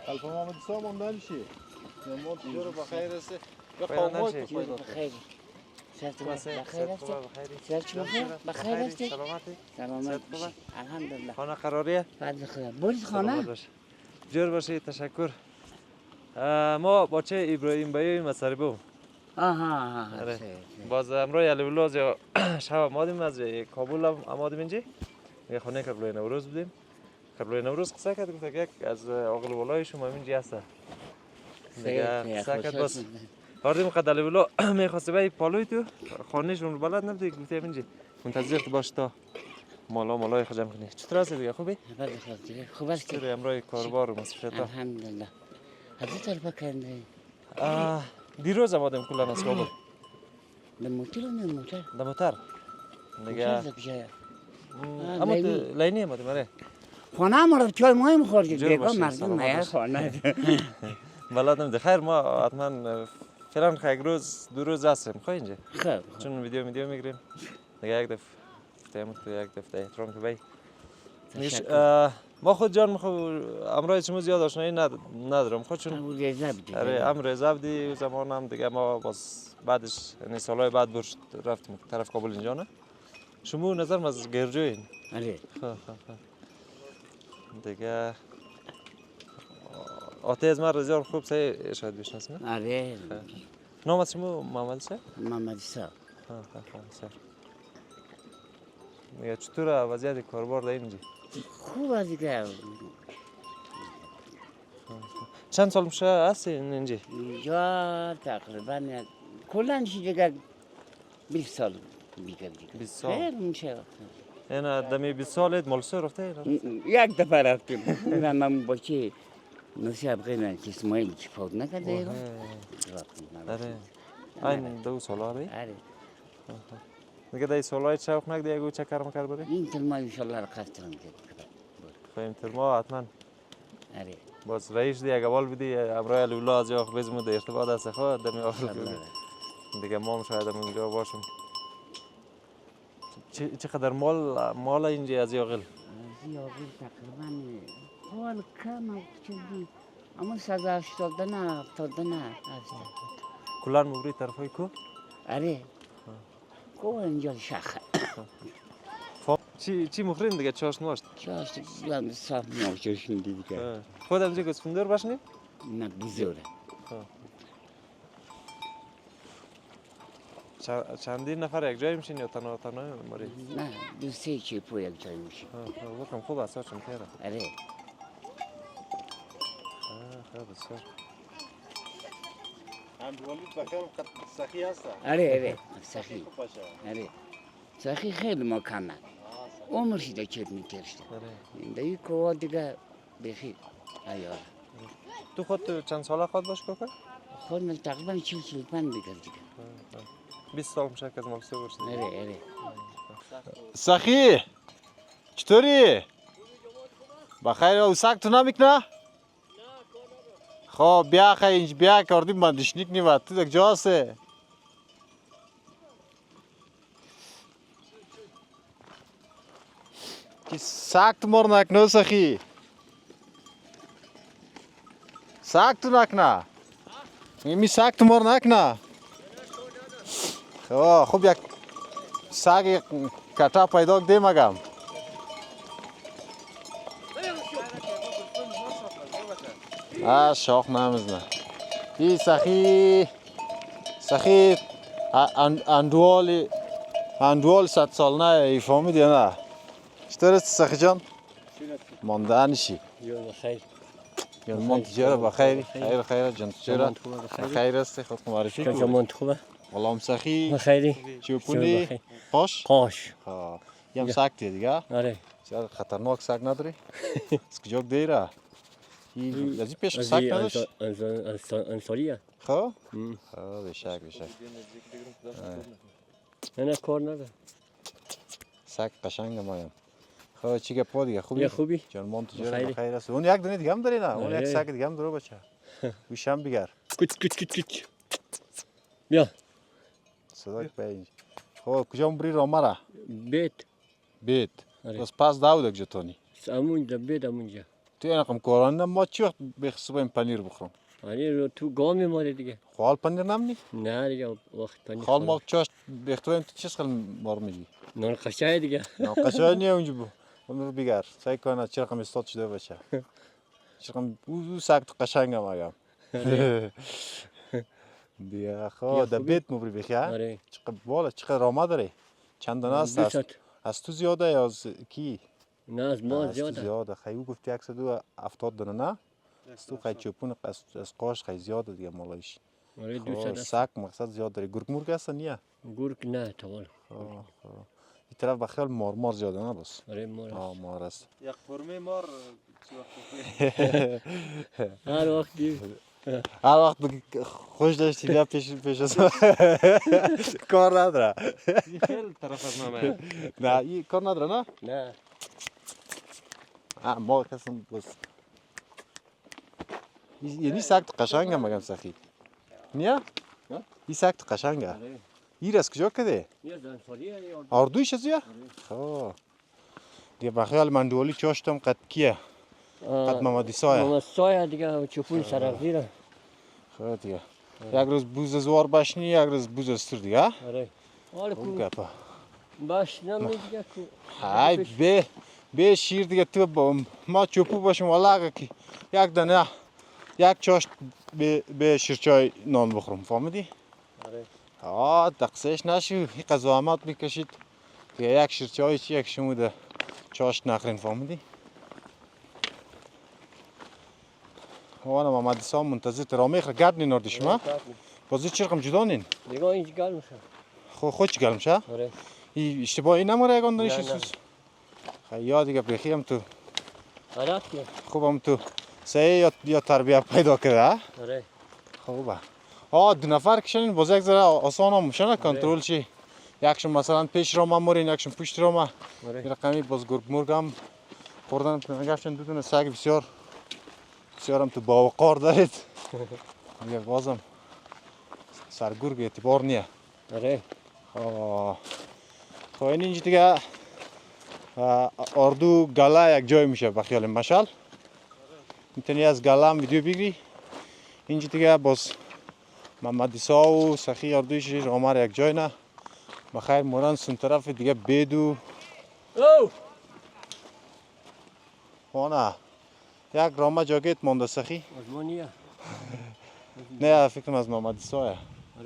خلف محمد سامان دانشی ما تجار بخیر است یا بخیر قومای دانشی. تو پیدا بخیر. شرط بخیر. بخیر است. بخیر. شرط بخیر است. سلامتی. سلامت خوبه؟ باشی. الحمدلله. خانه قراریه؟ فضل خدا. برید سلامت خانه. باش. جور باشی تشکر. ما با چه ابراهیم بایی مسری بوم. آها. آره. باز امروز علی ولاز یا شب آمدیم از کابل آمدیم اینجا. یه خانه قبل نوروز بودیم. قبل نوروز قصه کرد گفت یک از عقل ولای شما اینجا هست. دیگه قصه کرد باز. آردیم قد علی ولا میخواسته بایی پالوی تو خانهشون رو بلد نبودی گفتیم اینجا منتظر باش تا مالای خجم کنی. چطور هستی دیگه خوبی؟ خوب است. چطوری امروز کاربار و مصرفیت ها؟ الحمدلله. حتی طرف کردی. دیروز آمدیم کلا از کابل. به موتور و نه موتور. در موتر. دیگه دیگه. اما لینی آمدیم آره. خانه ما رو چای ماهی میخوردی جور دیگه باشی، مردم سلامت نه باشی. خانه. بلد نمیده خیر ما حتما فعلا یک روز دو روز هستیم خواهی اینجا خب. چون ویدیو میگیریم دیگه یک دفعه تیم تو یک دفعه احترام که بای ما خود جان امروز چمو زیاد آشنایی ندارم خود چون آره امر زبدی زمان هم دیگه ما باز بعدش یعنی سالهای بعد برش رفتیم طرف کابل اینجا نه شما نظرم از گرجوین آره دیگه آتی از من رزیار خوب سه شاید بشناسیم آره نامت شما محمد سه؟ محمد سا سر میگه چطور وضعیت کاربار در اینجا؟ خوب است دیگه چند سال میشه هستی اینجا؟ اینجا تقریبا کلا دیگه 20 سال دیگه 20 سال خیر میشه اینا دمی 20 سالت مالسه رفته؟ یک دفعه رفتیم من با چی مسابقه من که اسماعیل چی فوت نکرده رفتیم آره این 2 سال آره؟ آره دیگه در سالهای چوک نک دیگه چه کار میکرد بری؟ این تلما انشالله را قصد کنم خواهیم ترما حتما آره باز رئیس دیگه اول بدی امرای الولا از یا بزمو در ارتباط است خود دمی آخر دیگه ما هم شاید اونجا باشم چقدر مال اینجا از یاغل؟ از یاغل تقریبا حال کم او چیزی اما 180 نه 70 نه کلان مبری طرفای کو؟ آره کو اینجا شاخه چی مخرین دیگه چاشنواش؟ چاشت بیان صاف نوششون دیگه خود اینجا گسفندور باشنی؟ نه بزرگه چندین نفر یک جای میشین یا تنها ماری؟ نه دو سه چی پو یک جای میشین وقتم خوب است چون تیره آره خیلی بسیار اندوالی بخیر سخی هست آره سخی آره سخی خیلی مکمل عمرش دیگه چت میکرشته دیگه کوه دیگه بخیر ایار تو خود چند ساله خود باش کوکا؟ خود من تقریبا 45 دیگه 20 سال میشه که از مالسه برسید آره سخی چطوری؟ بخیر او سگ تو نمیکنه؟ خب بیا خیلی اینج بیا کردیم بندشنیک نیمت تو دیگه جا هسته که سگ تو مار نکنه سخی سگ تو نکنه می سگ تو مار نکنه خب یک سگ کتا پیدا دیم اگم شاخ نمیزنه این سخی اندوال 100 سال نه ای فهمیدی نه چطور است سخی جان؟ مانده نشی بخیر من تجاره بخیر خیر جان تجاره بخیر است خود معرفی کن من خوبه والله سخی بخیری چوپونی پاش یم ساکتی دیگه آره زیاد خطرناک سگ نداری از کجا دیره از این پیش سگ نداشت انصاریه خب بشک نه کار نداره. سگ قشنگ مایم. خب چی گپ دیگه خوبی؟ یه خوبی؟ جان مان تو بخیری. بخیر است. اون یک دونه دیگه هم داری نه؟ اون یک آره. سگ دیگه هم داره بچه. گوشم بگیر. کچ. بیا. صدا که پنج. خب کجا بری رامارا؟ بیت. بیت. آره. بس پس داود جتونی. امونجا بیت امونجا. تو این رقم کاران ما چی وقت به صبح پنیر بخورم؟ آره رو تو گامی ماره دیگه. خال پنیر نمنی؟ نه دیگه وقت پنیر. خال ما چاش بخویم تو چیز خیلی مار میگی؟ نان قشای دیگه. نه قشنگ نیه اونجا بو. اون رو بگیر. سعی کن چه رقم استاد شده باشه. چه رقم او سگ تو قشنگ هم آیم. دیگه خب در بیت مبری بخیر. آره. چقدر بالا چقدر رامه داره؟ چند دانه است؟ از تو زیاده یا از کی؟ نه از ما از تو زیاده. زیاده. خیلی گفتی 170 دانه نه؟ از تو خیلی چوپون از قاش خیلی زیاده دیگه مالایش. آره خب 200 سگ مقصد زیاد داره. گرگ مرگ هست نه؟ گورک نه توال. این طرف بخیال مار زیاده نه بس. آره مار. مار است. یک فرمه مار چی وقت هر وقت دی. هر وقت خوش داشتی بیا پیش از کار نداره. خیلی طرف از ما نه این کار نداره نه؟ نه. ما کسیم بس. یعنی سگ تو قشنگه مگم سخی. نیا؟ این سگ تو قشنگه. این از کجا کده؟ یه دانسالیه یا آردویش از یا؟ خب. دیگه بخیال من دولی چاشتم قد کیه؟ قد محمدی سایه. محمد سایه دیگه چوپون سرغزیره. خب دیگه. یک روز بوز زوار بشنی یک روز بوز استر دیگه. آره. حالا خوب کو گپه. باش نمی دیگه کو. های به شیر دیگه تو با ما چوپو باشیم والا که یک دانه یک چاشت به شیرچای نان بخورم فهمیدی؟ آره. دقیقش نشو این قضاوت میکشید که یک شیرچای چی یک شموده چاشت نخورین فهمیدی؟ وانا محمد سام منتظر ترامیخ را گرد نینارد شما؟ بازی چی رقم جدا نین؟ دیگه اینج گل میشه. خود چی گل میشه؟ آره. این اشتباهی نماره یکان دانش نه، نه. سوز؟ یا دیگه بخی هم تو غلط که. خوبم تو سعی یا تربیت پیدا کرده؟ آره. خوبه. دو نفر کشنین باز یک ذره آسان هم میشه نه کنترل چی؟ یکشون مثلا پیش را ما مورین یکشون پشت را ما. آره. این رقمی باز گرگ مرگ هم خوردن گفتن دو دونه سگ بسیار هم تو باوقار دارید. دیگه بازم سرگرگ اعتبار نیه. آره. خب این اینجا دیگه اردو گله یک جای میشه بخیال مشال. میتونی از گله هم ویدیو بگیری. اینجا دیگه باز محمد عیسی و سخی اردویش رامر یک جای نه. بخیر موران سون طرف دیگه بیدو. او نه یک رامه جاگیت مانده سخی. آزمانیه. نه فکرم از محمد عیسیه.